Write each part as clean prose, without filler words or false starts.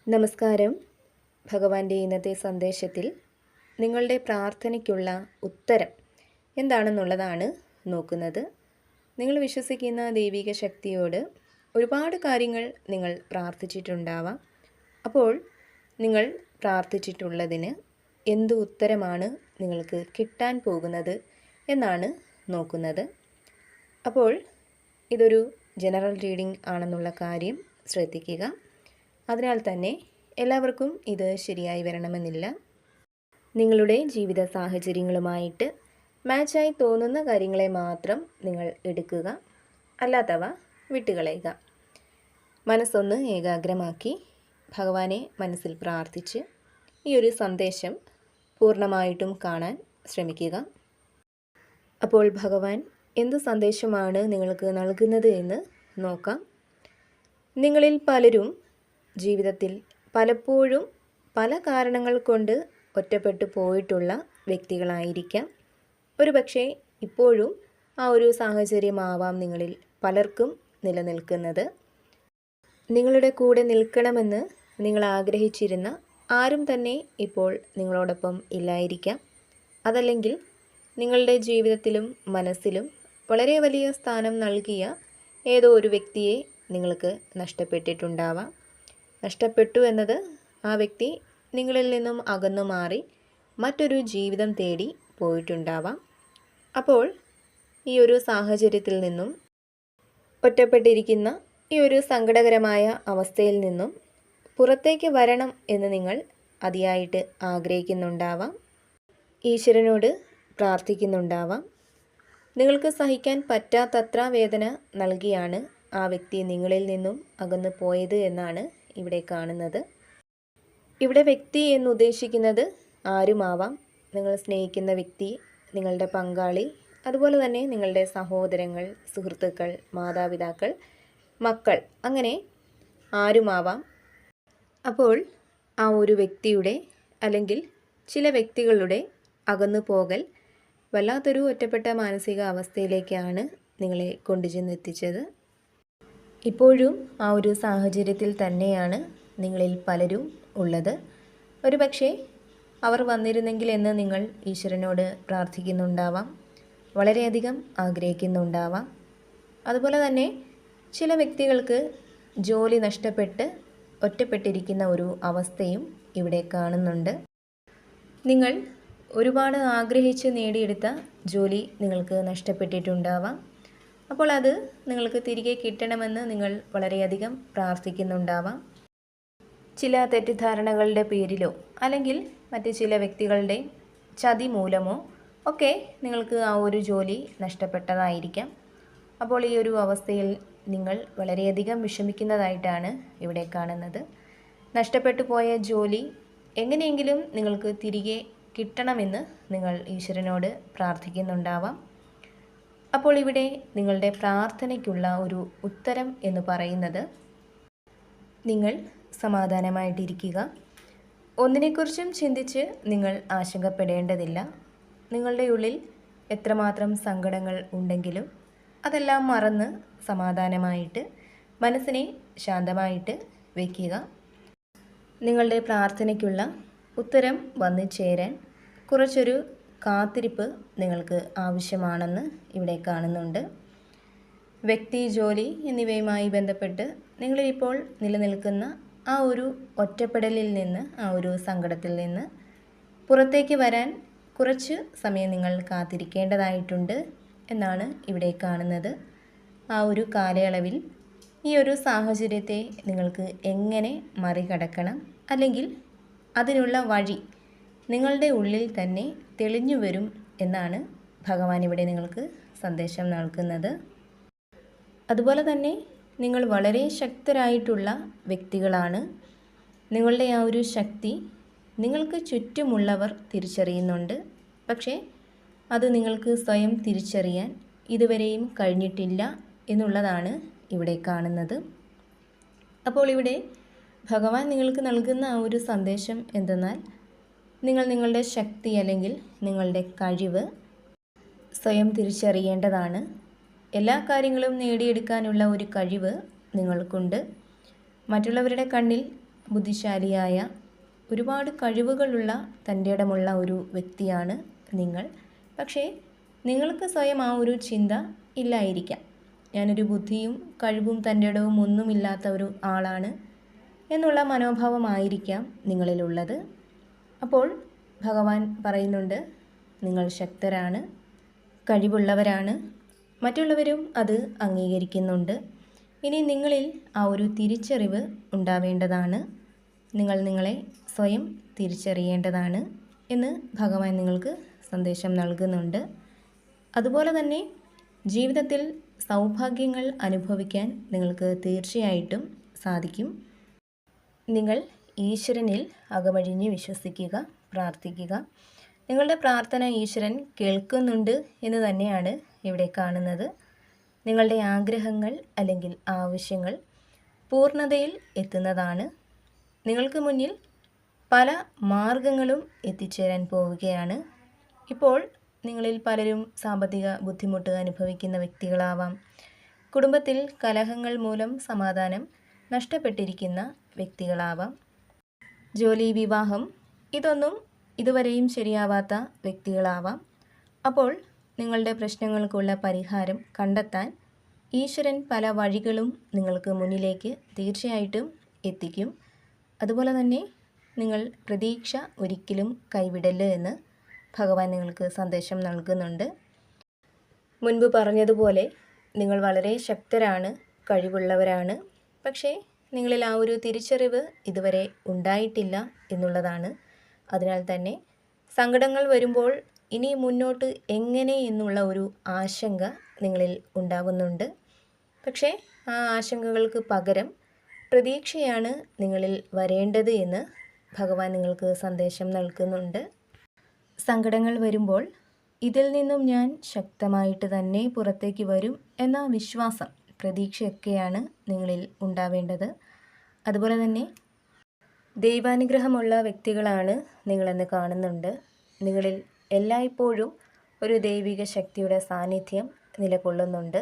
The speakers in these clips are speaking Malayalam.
നമസ്കാരം. ഭഗവാന്റെ ഇന്നത്തെ സന്ദേശത്തിൽ നിങ്ങളുടെ പ്രാർത്ഥനയ്ക്കുള്ള ഉത്തരം എന്താണെന്നുള്ളതാണ് നോക്കുന്നത്. നിങ്ങൾ വിശ്വസിക്കുന്ന ദൈവിക ശക്തിയോട് ഒരുപാട് കാര്യങ്ങൾ നിങ്ങൾ പ്രാർത്ഥിച്ചിട്ടുണ്ടാവാം. അപ്പോൾ നിങ്ങൾ പ്രാർത്ഥിച്ചിട്ടുള്ളതിന് എന്ത് ഉത്തരമാണ് നിങ്ങൾക്ക് കിട്ടാൻ പോകുന്നത് എന്നാണ് നോക്കുന്നത്. അപ്പോൾ ഇതൊരു ജനറൽ റീഡിംഗ് ആണെന്നുള്ള കാര്യം ശ്രദ്ധിക്കുക. അതിനാൽ തന്നെ എല്ലാവർക്കും ഇത് ശരിയായി വരണമെന്നില്ല. നിങ്ങളുടെ ജീവിത സാഹചര്യങ്ങളുമായിട്ട് മാച്ചായി തോന്നുന്ന കാര്യങ്ങളെ മാത്രം നിങ്ങൾ എടുക്കുക, അല്ലാത്തവ വിട്ടുകളയുക. മനസ്സൊന്ന് ഏകാഗ്രമാക്കി ഭഗവാനെ മനസ്സിൽ പ്രാർത്ഥിച്ച് ഈ ഒരു സന്ദേശം പൂർണ്ണമായിട്ടും കാണാൻ ശ്രമിക്കുക. അപ്പോൾ ഭഗവാൻ എന്ത് സന്ദേശമാണ് നിങ്ങൾക്ക് നൽകുന്നത് എന്ന് നോക്കാം. നിങ്ങളിൽ പലരും ജീവിതത്തിൽ പലപ്പോഴും പല കാരണങ്ങൾ കൊണ്ട് ഒറ്റപ്പെട്ടു പോയിട്ടുള്ള വ്യക്തികളായിരിക്കാം. ഒരുപക്ഷെ ഇപ്പോഴും ആ ഒരു സാഹചര്യമാവാം നിങ്ങളിൽ പലർക്കും നിലനിൽക്കുന്നത്. നിങ്ങളുടെ കൂടെ നിൽക്കണമെന്ന് നിങ്ങൾ ആഗ്രഹിച്ചിരുന്ന ആരും തന്നെ ഇപ്പോൾ നിങ്ങളോടൊപ്പം ഇല്ലായിരിക്കാം. അതല്ലെങ്കിൽ നിങ്ങളുടെ ജീവിതത്തിലും മനസ്സിലും വളരെ വലിയ സ്ഥാനം നൽകിയ ഏതോ ഒരു വ്യക്തിയെ നിങ്ങൾക്ക് നഷ്ടപ്പെട്ടിട്ടുണ്ടാവാം. നഷ്ടപ്പെട്ടു എന്നത് ആ വ്യക്തി നിങ്ങളിൽ നിന്നും അകന്നു മാറി മറ്റൊരു ജീവിതം തേടി പോയിട്ടുണ്ടാവാം. അപ്പോൾ ഈ ഒരു സാഹചര്യത്തിൽ നിന്നും, ഒറ്റപ്പെട്ടിരിക്കുന്ന ഈ ഒരു സങ്കടകരമായ അവസ്ഥയിൽ നിന്നും പുറത്തേക്ക് വരണം എന്ന് നിങ്ങൾ അതിയായിട്ട് ആഗ്രഹിക്കുന്നുണ്ടാവാം. ഈശ്വരനോട് പ്രാർത്ഥിക്കുന്നുണ്ടാവാം. നിങ്ങൾക്ക് സഹിക്കാൻ പറ്റാത്തത്ര വേദന നൽകിയാണ് ആ വ്യക്തി നിങ്ങളിൽ നിന്നും അകന്നു പോയത് എന്നാണ് ഇവിടെ കാണുന്നത്. ഇവിടെ വ്യക്തി എന്നുദ്ദേശിക്കുന്നത് ആരുമാവാം. നിങ്ങൾ സ്നേഹിക്കുന്ന വ്യക്തി, നിങ്ങളുടെ പങ്കാളി, അതുപോലെ തന്നെ നിങ്ങളുടെ സഹോദരങ്ങൾ, സുഹൃത്തുക്കൾ, മാതാപിതാക്കൾ, മക്കൾ, അങ്ങനെ ആരുമാവാം. അപ്പോൾ ആ ഒരു വ്യക്തിയുടെ അല്ലെങ്കിൽ ചില വ്യക്തികളുടെ അകന്നു പോകൽ വല്ലാത്തൊരു ഒറ്റപ്പെട്ട മാനസിക അവസ്ഥയിലേക്കാണ് നിങ്ങളെ കൊണ്ടുചെന്നെത്തിച്ചത്. ഇപ്പോഴും ആ ഒരു സാഹചര്യത്തിൽ തന്നെയാണ് നിങ്ങളിൽ പലരും ഉള്ളത്. ഒരുപക്ഷെ അവർ വന്നിരുന്നെങ്കിൽ എന്ന് നിങ്ങൾ ഈശ്വരനോട് പ്രാർത്ഥിക്കുന്നുണ്ടാവാം, വളരെയധികം ആഗ്രഹിക്കുന്നുണ്ടാവാം. അതുപോലെ തന്നെ ചില വ്യക്തികൾക്ക് ജോലി നഷ്ടപ്പെട്ട് ഒറ്റപ്പെട്ടിരിക്കുന്ന ഒരു അവസ്ഥയും ഇവിടെ കാണുന്നുണ്ട്. നിങ്ങൾ ഒരുപാട് ആഗ്രഹിച്ച് നേടിയെടുത്ത ജോലി നിങ്ങൾക്ക് നഷ്ടപ്പെട്ടിട്ടുണ്ടാവാം. അപ്പോൾ അത് നിങ്ങൾക്ക് തിരികെ കിട്ടണമെന്ന് നിങ്ങൾ വളരെയധികം പ്രാർത്ഥിക്കുന്നുണ്ടാവാം. ചില തെറ്റിദ്ധാരണകളുടെ പേരിലോ അല്ലെങ്കിൽ മറ്റ് ചില വ്യക്തികളുടെ ചതി മൂലമോ ഒക്കെ നിങ്ങൾക്ക് ആ ഒരു ജോലി നഷ്ടപ്പെട്ടതായിരിക്കാം. അപ്പോൾ ഈ ഒരു അവസ്ഥയിൽ നിങ്ങൾ വളരെയധികം വിഷമിക്കുന്നതായിട്ടാണ് ഇവിടെ കാണുന്നത്. നഷ്ടപ്പെട്ടു പോയ ജോലി എങ്ങനെയെങ്കിലും നിങ്ങൾക്ക് തിരികെ കിട്ടണമെന്ന് നിങ്ങൾ ഈശ്വരനോട് പ്രാർത്ഥിക്കുന്നുണ്ടാവാം. അപ്പോൾ ഇവിടെ നിങ്ങളുടെ പ്രാർത്ഥനയ്ക്കുള്ള ഒരു ഉത്തരം എന്ന് പറയുന്നത്, നിങ്ങൾ സമാധാനമായിട്ടിരിക്കുക. ഒന്നിനെക്കുറിച്ചും ചിന്തിച്ച് നിങ്ങൾ ആശങ്കപ്പെടേണ്ടതില്ല. നിങ്ങളുടെ ഉള്ളിൽ എത്രമാത്രം സങ്കടങ്ങൾ ഉണ്ടെങ്കിലും അതെല്ലാം മറന്ന് സമാധാനമായിട്ട് മനസ്സിനെ ശാന്തമായിട്ട് വയ്ക്കുക. നിങ്ങളുടെ പ്രാർത്ഥനയ്ക്കുള്ള ഉത്തരം വന്നു ചേരാൻ കുറച്ചൊരു കാത്തിരിപ്പ് നിങ്ങൾക്ക് ആവശ്യമാണെന്ന് ഇവിടെ കാണുന്നുണ്ട്. വ്യക്തി, ജോലി എന്നിവയുമായി ബന്ധപ്പെട്ട് നിങ്ങളിപ്പോൾ നിലനിൽക്കുന്ന ആ ഒരു ഒറ്റപ്പെടലിൽ നിന്ന്, ആ ഒരു സങ്കടത്തിൽ നിന്ന് പുറത്തേക്ക് വരാൻ കുറച്ച് സമയം നിങ്ങൾ കാത്തിരിക്കേണ്ടതായിട്ടുണ്ട് എന്നാണ് ഇവിടെ കാണുന്നത്. ആ ഒരു കാലയളവിൽ ഈ ഒരു സാഹചര്യത്തെ നിങ്ങൾക്ക് എങ്ങനെ മറികടക്കണം, അല്ലെങ്കിൽ അതിനുള്ള വഴി നിങ്ങളുടെ ഉള്ളിൽ തന്നെ തെളിഞ്ഞു വരും എന്നാണ് ഭഗവാൻ ഇവിടെ നിങ്ങൾക്ക് സന്ദേശം നൽകുന്നത്. അതുപോലെ തന്നെ നിങ്ങൾ വളരെ ശക്തരായിട്ടുള്ള വ്യക്തികളാണ്. നിങ്ങളുടെ ആ ഒരു ശക്തി നിങ്ങൾക്ക് ചുറ്റുമുള്ളവർ തിരിച്ചറിയുന്നുണ്ട്. പക്ഷേ അത് നിങ്ങൾക്ക് സ്വയം തിരിച്ചറിയാൻ ഇതുവരെയും കഴിഞ്ഞിട്ടില്ല എന്നുള്ളതാണ് ഇവിടെ കാണുന്നത്. അപ്പോൾ ഇവിടെ ഭഗവാൻ നിങ്ങൾക്ക് നൽകുന്ന ആ ഒരു സന്ദേശം എന്തെന്നാൽ, നിങ്ങൾ നിങ്ങളുടെ ശക്തി അല്ലെങ്കിൽ നിങ്ങളുടെ കഴിവ് സ്വയം തിരിച്ചറിയേണ്ടതാണ്. എല്ലാ കാര്യങ്ങളും നേടിയെടുക്കാനുള്ള ഒരു കഴിവ് നിങ്ങൾക്കുണ്ട്. മറ്റുള്ളവരുടെ കണ്ണിൽ ബുദ്ധിശാലിയായ ഒരുപാട് കഴിവുകളുള്ള തൻ്റെ ഇടമുള്ള ഒരു വ്യക്തിയാണ് നിങ്ങൾ. പക്ഷേ നിങ്ങൾക്ക് സ്വയം ആ ഒരു ചിന്ത ഇല്ലായിരിക്കാം. ഞാനൊരു ബുദ്ധിയും കഴിവും തൻ്റെ ഇടവും ഒന്നുമില്ലാത്ത ഒരു ആളാണ് എന്നുള്ള മനോഭാവമായിരിക്കാം നിങ്ങളിലുള്ളത്. അപ്പോൾ ഭഗവാൻ പറയുന്നുണ്ട്, നിങ്ങൾ ശക്തരാണ്, കഴിവുള്ളവരാണ്, മറ്റുള്ളവരും അത് അംഗീകരിക്കുന്നുണ്ട്. ഇനി നിങ്ങളിൽ ആ ഒരു തിരിച്ചറിവ് ഉണ്ടാവേണ്ടതാണ്. നിങ്ങൾ നിങ്ങളെ സ്വയം തിരിച്ചറിയേണ്ടതാണ് എന്ന് ഭഗവാൻ നിങ്ങൾക്ക് സന്ദേശം നൽകുന്നുണ്ട്. അതുപോലെ തന്നെ ജീവിതത്തിൽ സൗഭാഗ്യങ്ങൾ അനുഭവിക്കാൻ നിങ്ങൾക്ക് തീർച്ചയായിട്ടും സാധിക്കും. നിങ്ങൾ ഈശ്വരനിൽ അകമഴിഞ്ഞ് വിശ്വസിക്കുക, പ്രാർത്ഥിക്കുക. നിങ്ങളുടെ പ്രാർത്ഥന ഈശ്വരൻ കേൾക്കുന്നുണ്ട് എന്ന് തന്നെയാണ് ഇവിടെ കാണുന്നത്. നിങ്ങളുടെ ആഗ്രഹങ്ങൾ അല്ലെങ്കിൽ ആവശ്യങ്ങൾ പൂർണ്ണതയിൽ എത്തുന്നതാണ്. നിങ്ങൾക്ക് മുന്നിൽ പല മാർഗങ്ങളും എത്തിച്ചേരാൻ പോവുകയാണ്. ഇപ്പോൾ നിങ്ങളിൽ പലരും സാമ്പത്തിക ബുദ്ധിമുട്ട് അനുഭവിക്കുന്ന വ്യക്തികളാവാം. കുടുംബത്തിൽ കലഹങ്ങൾ മൂലം സമാധാനം നഷ്ടപ്പെട്ടിരിക്കുന്ന വ്യക്തികളാവാം. ജോലി, വിവാഹം ഇതൊന്നും ഇതുവരെയും ശരിയാവാത്ത വ്യക്തികളാവാം. അപ്പോൾ നിങ്ങളുടെ പ്രശ്നങ്ങൾക്കുള്ള പരിഹാരം കണ്ടെത്താൻ ഈശ്വരൻ പല വഴികളും നിങ്ങൾക്ക് മുന്നിലേക്ക് തീർച്ചയായിട്ടും എത്തിക്കും. അതുപോലെ തന്നെ നിങ്ങൾ പ്രതീക്ഷ ഒരിക്കലും കൈവിടല് എന്ന് ഭഗവാൻ നിങ്ങൾക്ക് സന്ദേശം നൽകുന്നുണ്ട്. മുൻപ് പറഞ്ഞതുപോലെ നിങ്ങൾ വളരെ ശക്തരാണ്, കഴിവുള്ളവരാണ്. പക്ഷേ നിങ്ങളിൽ ആ ഒരു തിരിച്ചറിവ് ഇതുവരെ ഉണ്ടായിട്ടില്ല എന്നുള്ളതാണ്. അതിനാൽ തന്നെ സങ്കടങ്ങൾ വരുമ്പോൾ ഇനി മുന്നോട്ട് എങ്ങനെ എന്നുള്ള ഒരു ആശങ്ക നിങ്ങളിൽ ഉണ്ടാകുന്നുണ്ട്. പക്ഷേ ആ ആശങ്കകൾക്ക് പകരം പ്രതീക്ഷയാണ് നിങ്ങളിൽ വരേണ്ടത് എന്ന് ഭഗവാൻ നിങ്ങൾക്ക് സന്ദേശം നൽകുന്നുണ്ട്. സങ്കടങ്ങൾ വരുമ്പോൾ ഇതിൽ നിന്നും ഞാൻ ശക്തമായിട്ട് തന്നെ പുറത്തേക്ക് വരും എന്ന വിശ്വാസം, പ്രതീക്ഷയൊക്കെയാണ് നിങ്ങളിൽ ഉണ്ടാവേണ്ടത്. അതുപോലെ തന്നെ ദൈവാനുഗ്രഹമുള്ള വ്യക്തികളാണ് നിങ്ങളെന്ന് കാണുന്നുണ്ട്. നിങ്ങളിൽ എല്ലായ്പ്പോഴും ഒരു ദൈവിക ശക്തിയുടെ സാന്നിധ്യം നിലകൊള്ളുന്നുണ്ട്.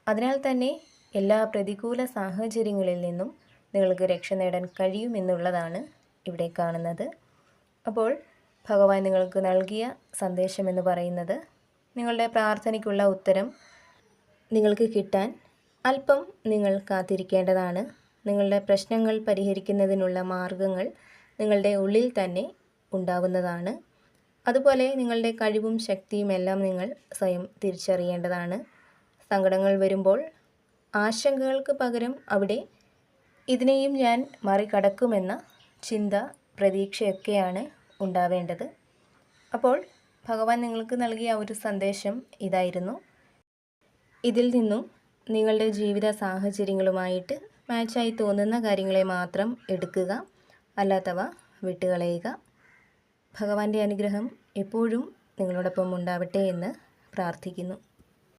അതിനാൽ തന്നെ എല്ലാ പ്രതികൂല സാഹചര്യങ്ങളിൽ നിന്നും നിങ്ങൾക്ക് രക്ഷ നേടാൻ കഴിയുമെന്നുള്ളതാണ് ഇവിടെ കാണുന്നത്. അപ്പോൾ ഭഗവാൻ നിങ്ങൾക്ക് നൽകിയ സന്ദേശമെന്ന് പറയുന്നത്, നിങ്ങളുടെ പ്രാർത്ഥനയ്ക്കുള്ള ഉത്തരം നിങ്ങൾക്ക് കിട്ടാൻ അല്പം നിങ്ങൾ കാത്തിരിക്കേണ്ടതാണ്. നിങ്ങളുടെ പ്രശ്നങ്ങൾ പരിഹരിക്കുന്നതിനുള്ള മാർഗങ്ങൾ നിങ്ങളുടെ ഉള്ളിൽ തന്നെ ഉണ്ടാവുന്നതാണ്. അതുപോലെ നിങ്ങളുടെ കഴിവും ശക്തിയും എല്ലാം നിങ്ങൾ സ്വയം തിരിച്ചറിയേണ്ടതാണ്. സങ്കടങ്ങൾ വരുമ്പോൾ ആശങ്കകൾക്ക് പകരം അവിടെ ഇതിനെയും ഞാൻ മറികടക്കുമെന്ന ചിന്ത, പ്രതീക്ഷയൊക്കെയാണ് ഉണ്ടാവേണ്ടത്. അപ്പോൾ ഭഗവാൻ നിങ്ങൾക്ക് നൽകിയ ഒരു സന്ദേശം ഇതായിരുന്നു. ഇതിൽ നിന്നും നിങ്ങളുടെ ജീവിത സാഹചര്യങ്ങളുമായിട്ട് മാച്ചായി തോന്നുന്ന കാര്യങ്ങളെ മാത്രം എടുക്കുക, അല്ലാത്തവ വിട്ടുകളയുക. ഭഗവാന്റെ അനുഗ്രഹം എപ്പോഴും നിങ്ങളോടൊപ്പം ഉണ്ടാവട്ടെ എന്ന് പ്രാർത്ഥിക്കുന്നു.